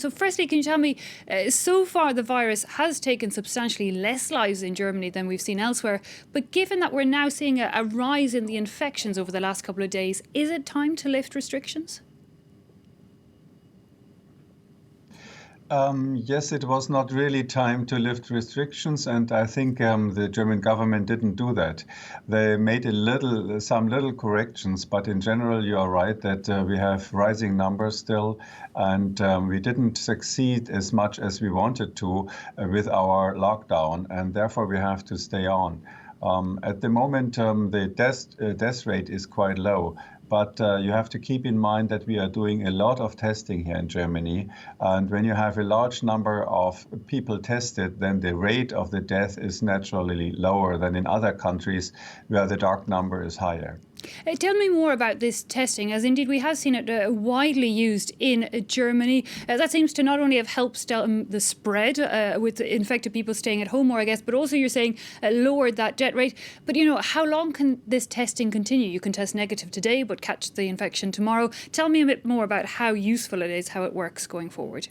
So firstly, can you tell me, so far the virus has taken substantially less lives in Germany than we've seen elsewhere, but given that we're now seeing a rise in the infections over the last couple of days, is it time to lift restrictions? Yes, it was not really time to lift restrictions, and I think the German government didn't do that. They made some little corrections, but in general, you are right that we have rising numbers still, and we didn't succeed as much as we wanted to with our lockdown, and therefore we have to stay on. At the moment, the death rate is quite low. But you have to keep in mind that we are doing a lot of testing here in Germany. And when you have a large number of people tested, then the rate of the death is naturally lower than in other countries where the dark number is higher. Tell me more about this testing, as indeed we have seen it widely used in Germany. That seems to not only have helped stem the spread with infected people staying at home more, I guess, but also you're saying lowered that death rate. But, how long can this testing continue? You can test negative today, but catch the infection tomorrow. Tell me a bit more about how useful it is, how it works going forward.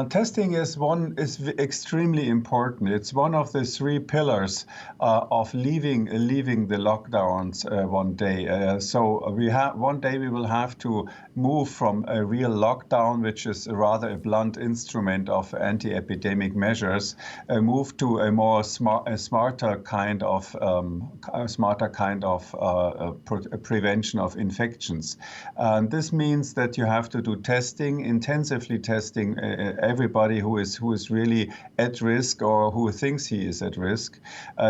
Testing is extremely important. It's one of the three pillars of leaving the lockdowns one day. So we have one day we will have to move from a real lockdown, which is rather a blunt instrument of anti-epidemic measures, move to a more smarter kind of prevention of infections. And this means that you have to do testing, intensively testing. Everybody who is really at risk or who thinks he is at risk.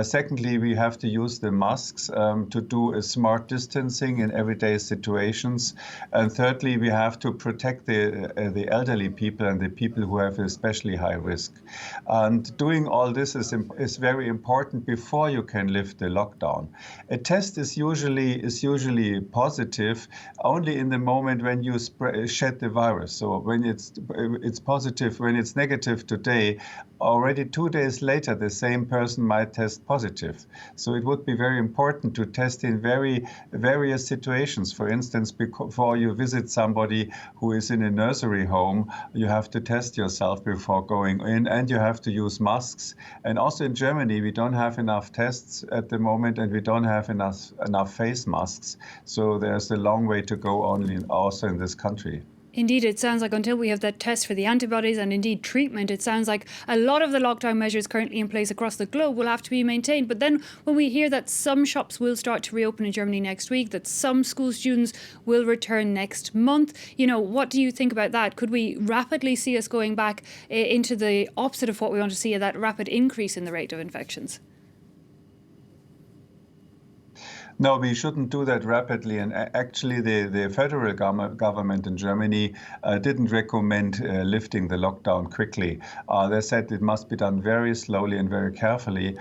Secondly, we have to use the masks to do a smart distancing in everyday situations. And thirdly, we have to protect the elderly people and the people who have especially high risk. And doing all this is very important before you can lift the lockdown. A test is usually positive only in the moment when you shed the virus. So when it's positive, when it's negative today, already 2 days later, the same person might test positive. So it would be very important to test in various situations. For instance, before you visit somebody who is in a nursery home, you have to test yourself before going in, and you have to use masks. And also in Germany, we don't have enough tests at the moment, and we don't have enough face masks. So there's a long way to go only also in this country. Indeed, it sounds like until we have that test for the antibodies and indeed treatment, it sounds like a lot of the lockdown measures currently in place across the globe will have to be maintained. But then when we hear that some shops will start to reopen in Germany next week, that some school students will return next month, what do you think about that? Could we rapidly see us going back into the opposite of what we want to see, that rapid increase in the rate of infections? No, we shouldn't do that rapidly. And actually, the federal government in Germany didn't recommend lifting the lockdown quickly. They said it must be done very slowly and very carefully.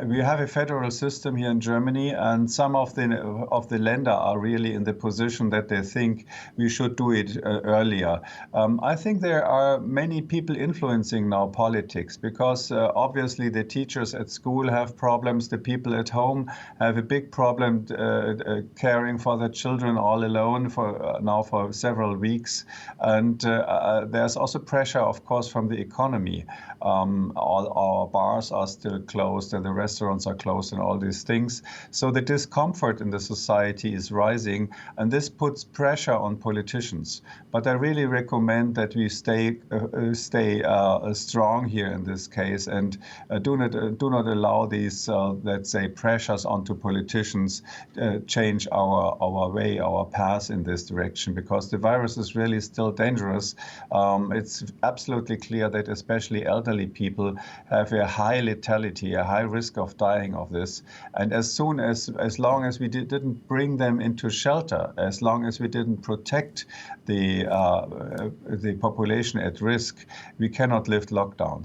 We have a federal system here in Germany, and some of the Länder are really in the position that they think we should do it earlier. I think there are many people influencing now politics because obviously the teachers at school have problems. The people at home have a big problem caring for the children all alone for several weeks. And there's also pressure, of course, from the economy. All our bars are still closed and the restaurants are closed and all these things. So the discomfort in the society is rising, and this puts pressure on politicians. But I really recommend that we stay strong here in this case and do not allow these, let's say, pressures onto politicians change our path in this direction, because the virus is really still dangerous. It's absolutely clear that especially elderly people have a high lethality, a high risk of dying of this. And as long as we didn't bring them into shelter, as long as we didn't protect the population at risk, we cannot lift lockdowns.